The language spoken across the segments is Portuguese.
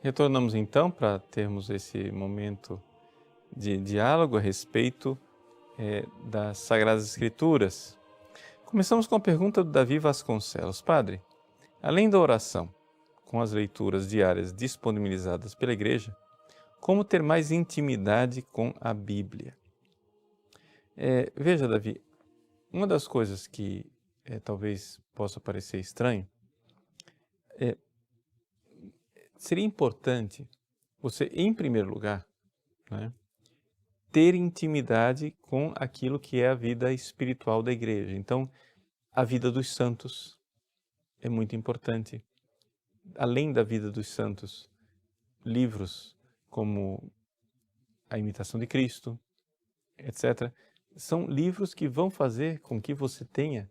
Retornamos então para termos esse momento de diálogo a respeito das Sagradas Escrituras. Começamos com a pergunta do Davi Vasconcelos. Padre, além da oração, com as leituras diárias disponibilizadas pela Igreja, como ter mais intimidade com a Bíblia? Veja, Davi, uma das coisas que talvez possa parecer estranho, seria importante você, em primeiro lugar, né, ter intimidade com aquilo que é a vida espiritual da Igreja. Então, a vida dos santos é muito importante. Além da vida dos santos, livros como A Imitação de Cristo, etc., são livros que vão fazer com que você tenha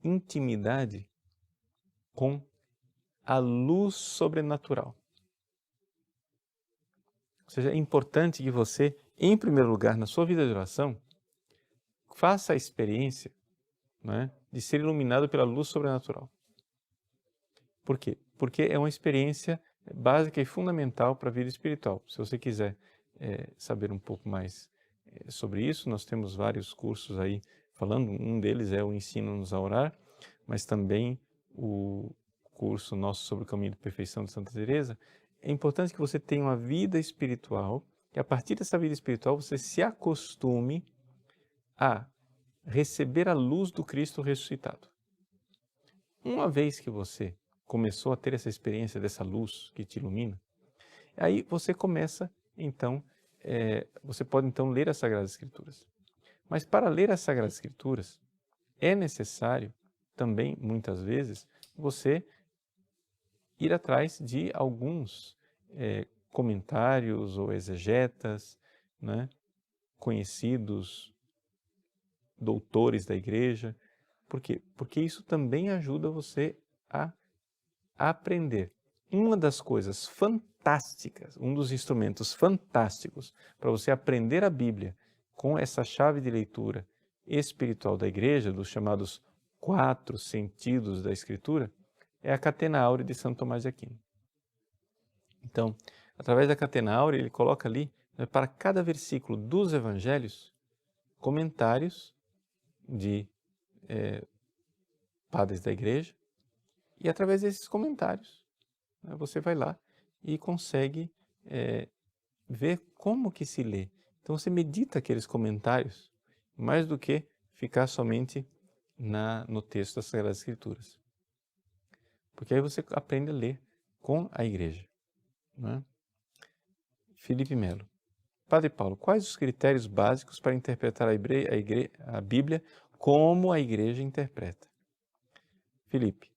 intimidade com a luz sobrenatural. Ou seja, é importante que você, em primeiro lugar, na sua vida de oração, faça a experiência, né, de ser iluminado pela luz sobrenatural. Por quê? Porque é uma experiência básica e fundamental para a vida espiritual. Se você quiser saber um pouco mais sobre isso, nós temos vários cursos aí falando. Um deles é o Ensina-nos a Orar, mas também o curso nosso sobre o caminho da perfeição de Santa Teresa. É importante que você tenha uma vida espiritual e a partir dessa vida espiritual você se acostume a receber a luz do Cristo ressuscitado. Uma vez que você começou a ter essa experiência dessa luz que te ilumina, aí você começa, então, você pode então ler as Sagradas Escrituras. Mas para ler as Sagradas Escrituras, é necessário também, muitas vezes, você ir atrás de alguns comentários ou exegetas, né, conhecidos, doutores da Igreja. Por quê? Porque isso também ajuda você a aprender. Uma das coisas fantásticas, um dos instrumentos fantásticos para você aprender a Bíblia com essa chave de leitura espiritual da Igreja, dos chamados 4 sentidos da Escritura, é a Catena Áurea de Santo Tomás de Aquino. Então, através da Catena Áurea, ele coloca ali, né, para cada versículo dos Evangelhos, comentários de padres da Igreja, e através desses comentários, né, você vai lá e consegue ver como que se lê. Então você medita aqueles comentários, mais do que ficar somente no texto das Sagradas Escrituras. Porque aí você aprende a ler com a Igreja. Né? Felipe Melo. Padre Paulo, quais os critérios básicos para interpretar a Bíblia como a Igreja interpreta? Felipe,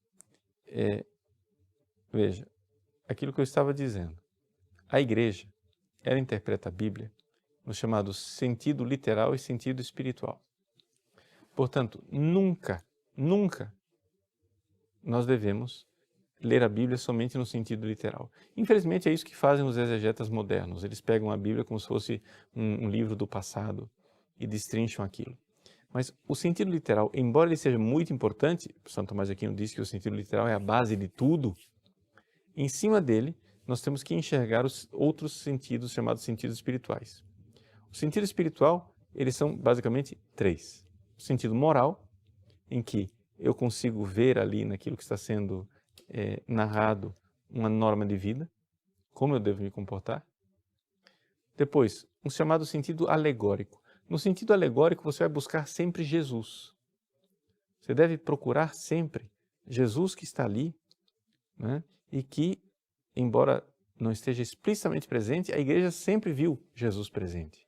veja, aquilo que eu estava dizendo. A Igreja, ela interpreta a Bíblia no chamado sentido literal e sentido espiritual. Portanto, nunca nós devemos ler a Bíblia somente no sentido literal. Infelizmente é isso que fazem os exegetas modernos. Eles pegam a Bíblia como se fosse um livro do passado e destrincham aquilo. Mas o sentido literal, embora ele seja muito importante, Santo Tomás de Aquino diz que o sentido literal é a base de tudo, em cima dele nós temos que enxergar os outros sentidos, chamados sentidos espirituais. O sentido espiritual, eles são basicamente 3. O sentido moral, em que eu consigo ver ali naquilo que está sendo narrado uma norma de vida, como eu devo me comportar. Depois, um chamado sentido alegórico. No sentido alegórico, você vai buscar sempre Jesus. Você deve procurar sempre Jesus que está ali, né? E que, embora não esteja explicitamente presente, a Igreja sempre viu Jesus presente.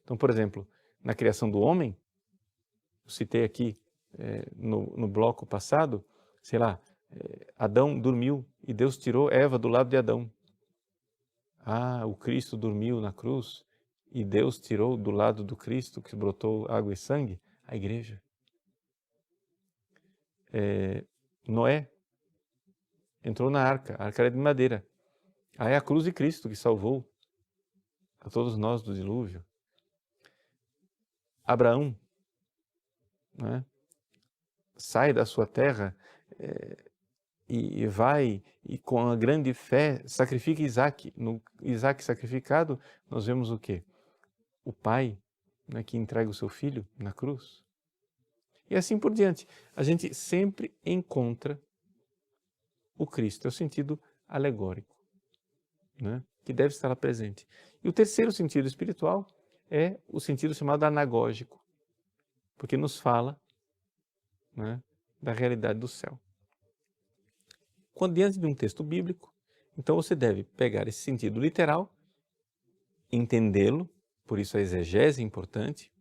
Então, por exemplo, na criação do homem, eu citei aqui no bloco passado, sei lá, Adão dormiu e Deus tirou Eva do lado de Adão. Ah, o Cristo dormiu na cruz e Deus tirou do lado do Cristo, que brotou água e sangue, a Igreja. Noé entrou na arca, a arca era de madeira. Aí a cruz de Cristo que salvou a todos nós do dilúvio. Abraão, né, sai da sua terra e vai e com a grande fé sacrifica Isaac. No Isaac sacrificado, nós vemos o quê? O pai, né, que entrega o seu filho na cruz. E assim por diante. A gente sempre encontra o Cristo, é o sentido alegórico, né, que deve estar lá presente. E o terceiro sentido espiritual é o sentido chamado anagógico, porque nos fala, né, da realidade do céu. Quando diante de um texto bíblico, então você deve pegar esse sentido literal, entendê-lo, por isso a exegese é importante,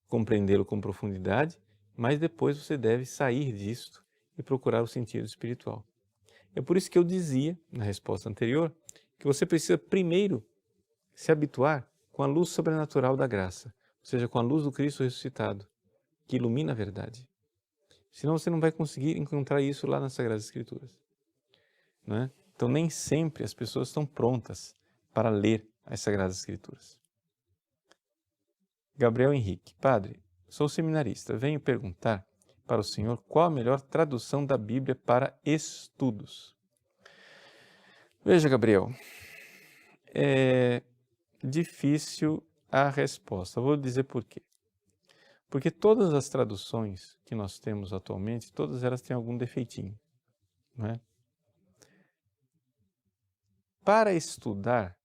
compreendê-lo com profundidade, mas depois você deve sair disto e procurar o sentido espiritual. É por isso que eu dizia, na resposta anterior, que você precisa primeiro se habituar com a luz sobrenatural da graça, ou seja, com a luz do Cristo ressuscitado, que ilumina a verdade. Senão você não vai conseguir encontrar isso lá nas Sagradas Escrituras. Não é? Então nem sempre as pessoas estão prontas para ler as Sagradas Escrituras. Gabriel Henrique, padre, sou seminarista, venho perguntar para o senhor qual a melhor tradução da Bíblia para estudos. Veja, Gabriel, é difícil a resposta. Vou dizer por quê. Porque todas as traduções que nós temos atualmente, todas elas têm algum defeitinho, não é? Para estudar,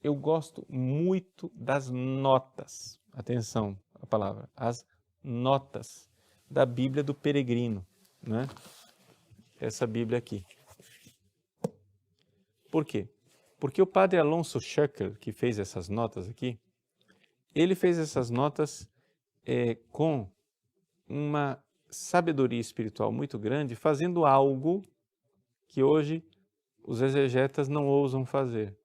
eu gosto muito das notas. Atenção, a palavra, as notas da Bíblia do Peregrino, né? Essa Bíblia aqui. Por quê? Porque o padre Alonso Schöckel, que fez essas notas aqui, ele fez essas notas com uma sabedoria espiritual muito grande, fazendo algo que hoje os exegetas não ousam fazer,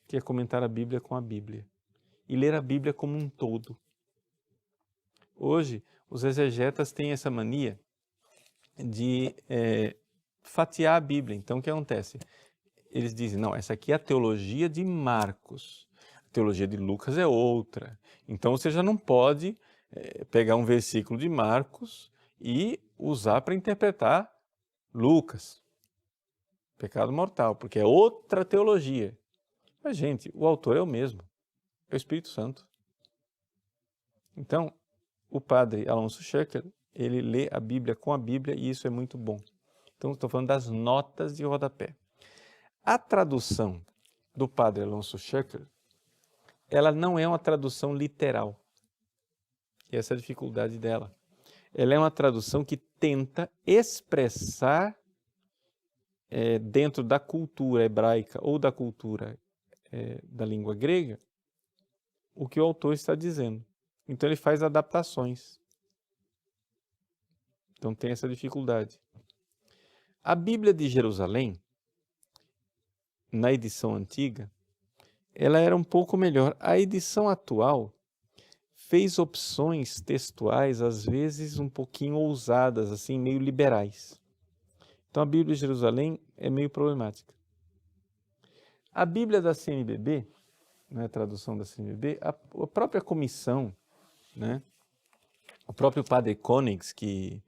que é comentar a Bíblia com a Bíblia e ler a Bíblia como um todo. Hoje, os exegetas têm essa mania de fatiar a Bíblia. Então, o que acontece? Eles dizem, não, essa aqui é a teologia de Marcos, a teologia de Lucas é outra. Então, você já não pode pegar um versículo de Marcos e usar para interpretar Lucas. Pecado mortal, porque é outra teologia. Mas, gente, o autor é o mesmo, é o Espírito Santo. Então, o padre Alonso Schöckel, ele lê a Bíblia com a Bíblia e isso é muito bom. Então, estou falando das notas de rodapé. A tradução do padre Alonso Schöckel, ela não é uma tradução literal. E essa é a dificuldade dela. Ela é uma tradução que tenta expressar dentro da cultura hebraica ou da cultura da língua grega o que o autor está dizendo. Então ele faz adaptações. Então tem essa dificuldade. A Bíblia de Jerusalém, na edição antiga, ela era um pouco melhor. A edição atual fez opções textuais, às vezes um pouquinho ousadas, assim, meio liberais. Então a Bíblia de Jerusalém é meio problemática. A Bíblia da CNBB, né, a tradução da CNBB, a própria comissão, né, o próprio padre Koenigs, que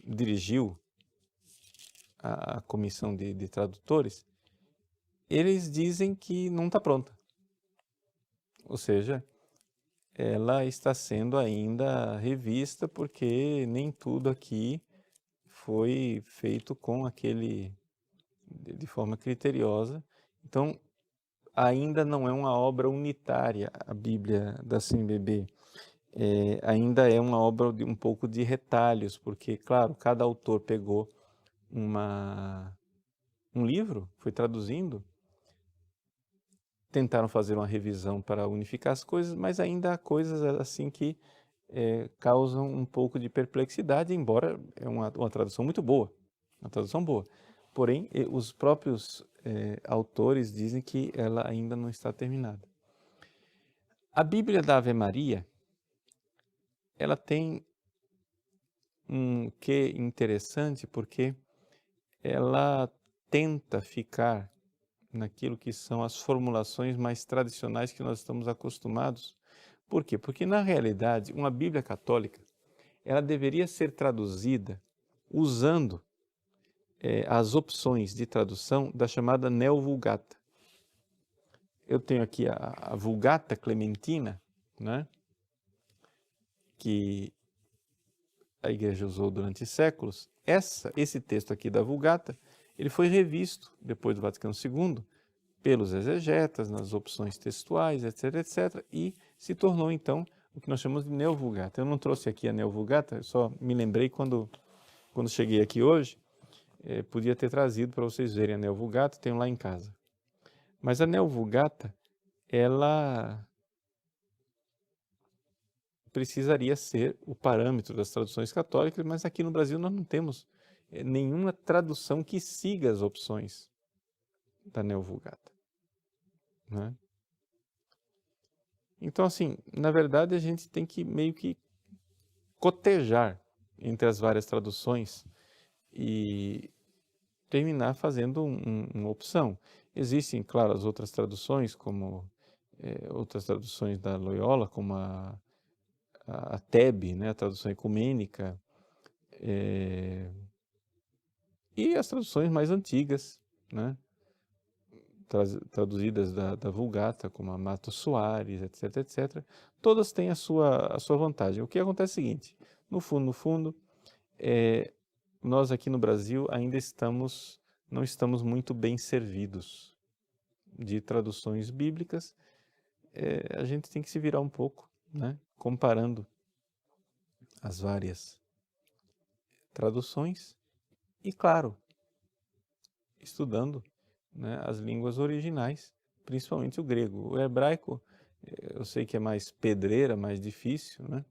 dirigiu a comissão de tradutores, eles dizem que não está pronta. Ou seja, ela está sendo ainda revista porque nem tudo aqui foi feito com de forma criteriosa. Então, ainda não é uma obra unitária a Bíblia da CNBB. Ainda é uma obra de um pouco de retalhos, porque, claro, cada autor pegou um livro, foi traduzindo, tentaram fazer uma revisão para unificar as coisas, mas ainda há coisas assim que causam um pouco de perplexidade, embora é uma tradução muito boa, uma tradução boa. Porém, os próprios autores dizem que ela ainda não está terminada. A Bíblia da Ave Maria, ela tem um quê interessante, porque ela tenta ficar naquilo que são as formulações mais tradicionais que nós estamos acostumados. Por quê? Porque, na realidade, uma Bíblia católica, ela deveria ser traduzida usando as opções de tradução da chamada Neo-Vulgata. Eu tenho aqui a Vulgata Clementina, né, que a Igreja usou durante séculos. Esse texto aqui da Vulgata, ele foi revisto depois do Vaticano II pelos exegetas, nas opções textuais, etc., etc., e se tornou então o que nós chamamos de Neo-Vulgata. Eu não trouxe aqui a Neo-Vulgata, eu só me lembrei quando cheguei aqui hoje, podia ter trazido para vocês verem a Neo-Vulgata, tenho lá em casa. Mas a Neo-Vulgata, ela precisaria ser o parâmetro das traduções católicas, mas aqui no Brasil nós não temos nenhuma tradução que siga as opções da Neo-Vulgata, né? Então, assim, na verdade a gente tem que meio que cotejar entre as várias traduções e terminar fazendo uma opção. Existem, claro, as outras traduções, como outras traduções da Loyola, como a TEB, né, a tradução ecumênica, e as traduções mais antigas, né, traduzidas da Vulgata, como a Mato Soares, etc., etc., todas têm a sua vantagem. O que acontece é o seguinte, no fundo, nós aqui no Brasil ainda não estamos muito bem servidos de traduções bíblicas. A gente tem que se virar um pouco, né, comparando as várias traduções e, claro, estudando, né, as línguas originais, principalmente o grego. O hebraico, eu sei que é mais pedreira, mais difícil, né?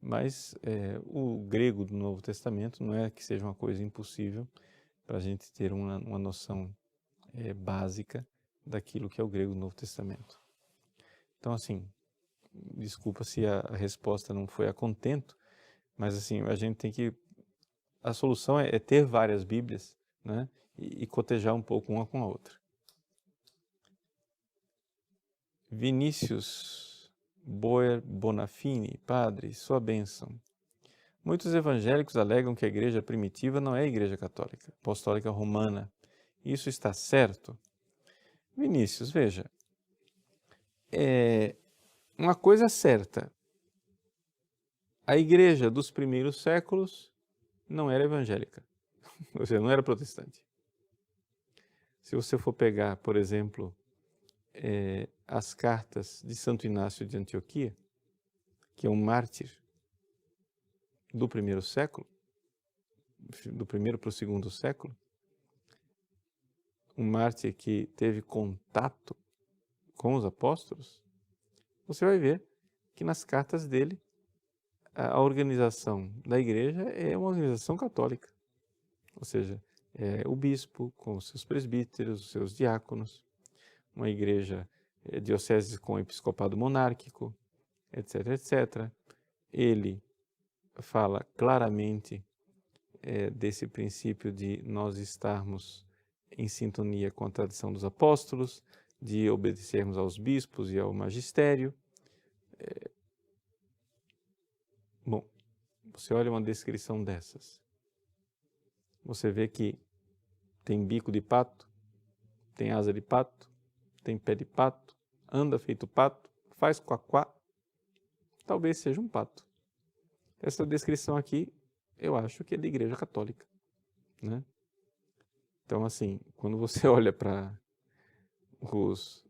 Mas o grego do Novo Testamento não é que seja uma coisa impossível para a gente ter uma noção básica daquilo que é o grego do Novo Testamento. Então, assim, desculpa se a resposta não foi a contento, mas assim, a gente tem que... A solução é ter várias Bíblias, né? E cotejar um pouco uma com a outra. Vinícius Boer Bonafini, padre, sua bênção. Muitos evangélicos alegam que a igreja primitiva não é a igreja católica, apostólica romana. Isso está certo? Vinícius, veja, uma coisa é certa, a igreja dos primeiros séculos não era evangélica, ou seja, não era protestante. Se você for pegar, por exemplo, as cartas de Santo Inácio de Antioquia, que é um mártir do primeiro século, do primeiro para o segundo século, um mártir que teve contato com os apóstolos, você vai ver que nas cartas dele a organização da igreja é uma organização católica, ou seja, o bispo com os seus presbíteros, os seus diáconos, uma igreja diocese com episcopado monárquico, etc., etc. Ele fala claramente desse princípio de nós estarmos em sintonia com a tradição dos apóstolos, de obedecermos aos bispos e ao magistério. Bom, você olha uma descrição dessas, você vê que tem bico de pato, tem asa de pato, tem pé de pato, anda feito pato, faz quaquá, talvez seja um pato. Essa descrição aqui, eu acho que é da Igreja Católica, né? Então, assim, quando você olha para os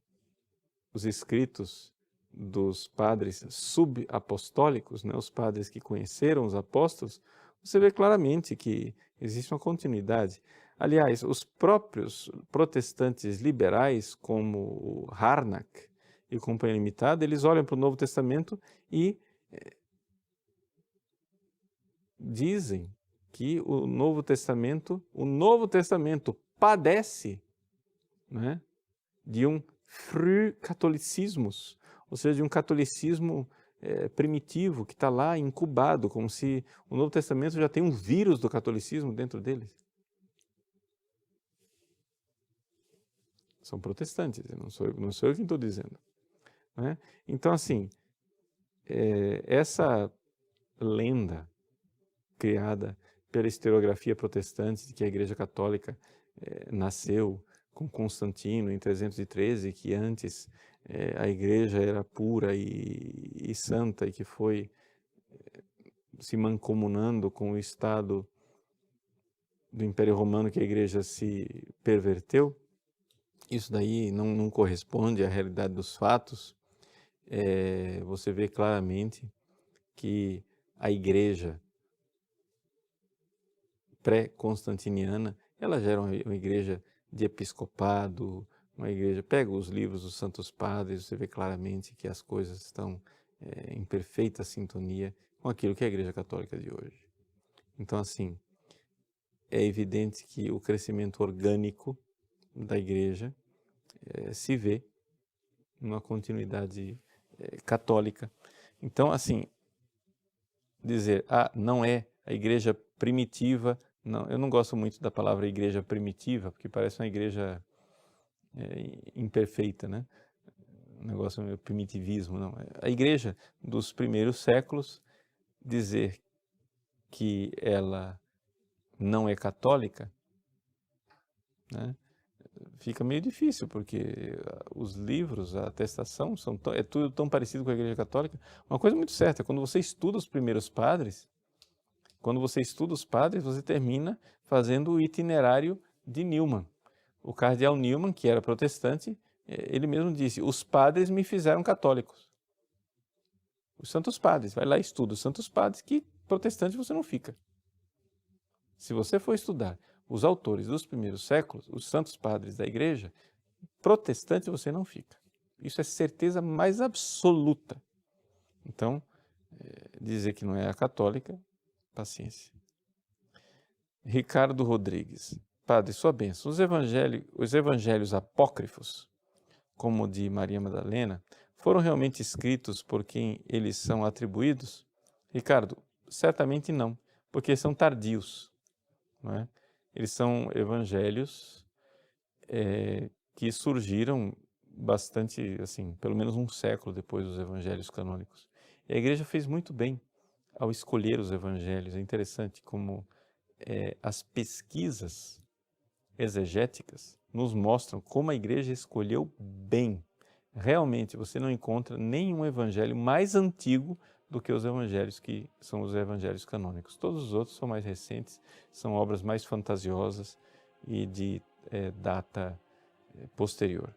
escritos dos padres subapostólicos, né, os padres que conheceram os apóstolos, você vê claramente que existe uma continuidade. Aliás, os próprios protestantes liberais, como o Harnack e Companhia Limitada, eles olham para o Novo Testamento e dizem que o Novo Testamento padece, né, de um Frühkatholicismus, ou seja, de um catolicismo primitivo que está lá incubado, como se o Novo Testamento já tem um vírus do catolicismo dentro dele. São protestantes, não sou eu quem estou dizendo, né? Então, assim, essa lenda criada pela historiografia protestante de que a Igreja Católica nasceu com Constantino em 313, que antes a Igreja era pura e santa e que foi se mancomunando com o Estado do Império Romano que a Igreja se perverteu. Isso daí não corresponde à realidade dos fatos. Você vê claramente que a Igreja pré-constantiniana, ela já era uma igreja de episcopado, uma igreja, pega os livros dos Santos Padres, você vê claramente que as coisas estão em perfeita sintonia com aquilo que é a Igreja Católica de hoje. Então, assim, é evidente que o crescimento orgânico da igreja se vê numa continuidade católica. Então, assim, dizer, não é a igreja primitiva, não, eu não gosto muito da palavra igreja primitiva, porque parece uma igreja imperfeita, né? Um negócio meio primitivismo, não. A igreja dos primeiros séculos, dizer que ela não é católica, né? Fica meio difícil, porque os livros, a atestação, é tudo tão parecido com a Igreja Católica. Uma coisa muito certa, quando você estuda os primeiros padres, você termina fazendo o itinerário de Newman. O cardeal Newman, que era protestante, ele mesmo disse, os padres me fizeram católicos. Os santos padres, vai lá e estuda os santos padres, que protestante você não fica. Se você for estudar os autores dos primeiros séculos, os santos padres da igreja, protestante você não fica. Isso é certeza mais absoluta. Então, dizer que não é a católica, paciência. Ricardo Rodrigues. Padre, sua bênção. Os evangelhos apócrifos, como o de Maria Madalena, foram realmente escritos por quem eles são atribuídos? Ricardo, certamente não, porque são tardios, não é? Eles são evangelhos que surgiram bastante, assim, pelo menos um século depois dos evangelhos canônicos. E a igreja fez muito bem ao escolher os evangelhos. É interessante como as pesquisas exegéticas nos mostram como a igreja escolheu bem. Realmente, você não encontra nenhum evangelho mais antigo do que os evangelhos que são os evangelhos canônicos. Todos os outros são mais recentes, são obras mais fantasiosas e de data posterior.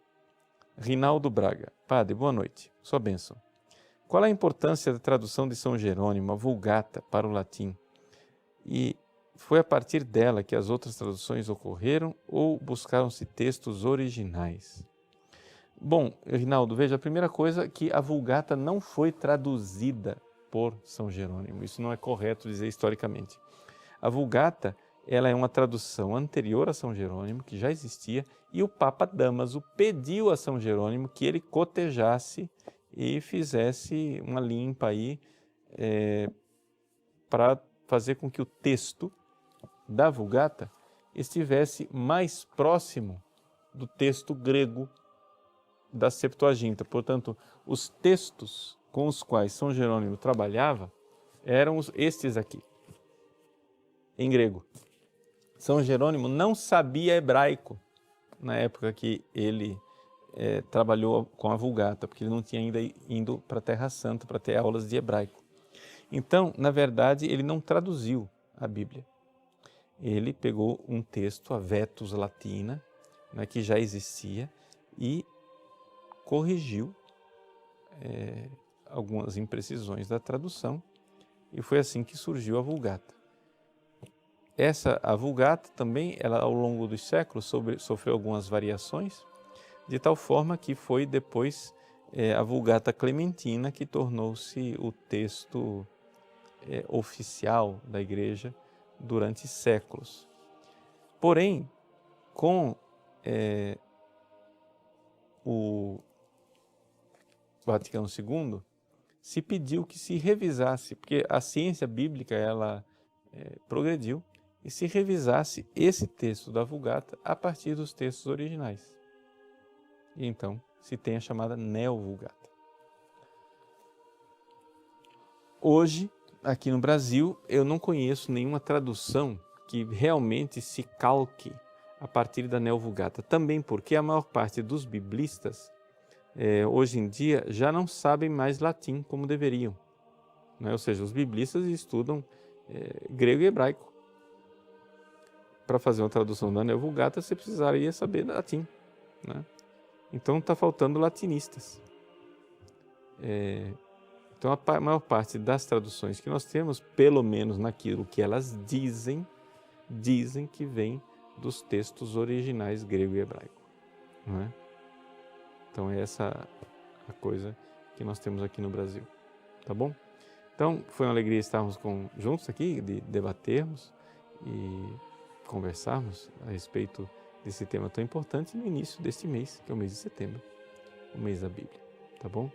Rinaldo Braga. Padre, boa noite. Sua bênção. Qual a importância da tradução de São Jerônimo, a Vulgata, para o latim? E foi a partir dela que as outras traduções ocorreram ou buscaram-se textos originais? Bom, Rinaldo, veja, a primeira coisa é que a Vulgata não foi traduzida por São Jerônimo. Isso não é correto dizer historicamente. A Vulgata, ela é uma tradução anterior a São Jerônimo, que já existia, e o Papa Damaso pediu a São Jerônimo que ele cotejasse e fizesse uma limpa aí para fazer com que o texto da Vulgata estivesse mais próximo do texto grego da Septuaginta. Portanto, os textos com os quais São Jerônimo trabalhava eram estes aqui, em grego. São Jerônimo não sabia hebraico na época que ele trabalhou com a Vulgata, porque ele não tinha ainda ido para a Terra Santa para ter aulas de hebraico. Então, na verdade, ele não traduziu a Bíblia. Ele pegou um texto, a Vetus Latina, né, que já existia, e corrigiu algumas imprecisões da tradução, e foi assim que surgiu a Vulgata. A Vulgata também, ela, ao longo dos séculos, sofreu algumas variações, de tal forma que foi depois a Vulgata Clementina que tornou-se o texto oficial da Igreja durante séculos. Porém, com o Vaticano II, se pediu que se revisasse, porque a ciência bíblica ela progrediu, e se revisasse esse texto da Vulgata a partir dos textos originais. E então se tem a chamada Neo-Vulgata. Hoje, aqui no Brasil, eu não conheço nenhuma tradução que realmente se calque a partir da Neo-Vulgata. Também porque a maior parte dos biblistas, hoje em dia, já não sabem mais latim como deveriam. Né? Ou seja, os biblistas estudam grego e hebraico. Para fazer uma tradução da Neo-Vulgata, você precisaria saber latim. Né? Então está faltando latinistas. Então a maior parte das traduções que nós temos, pelo menos naquilo que elas dizem que vem dos textos originais grego e hebraico. Não é? Então é essa a coisa que nós temos aqui no Brasil. Tá bom? Então foi uma alegria estarmos juntos aqui, de debatermos e conversarmos a respeito desse tema tão importante no início deste mês, que é o mês de setembro, o mês da Bíblia. Tá bom?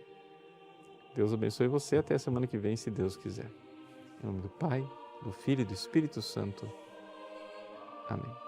Deus abençoe você até a semana que vem, se Deus quiser. Em nome do Pai, do Filho e do Espírito Santo. Amém.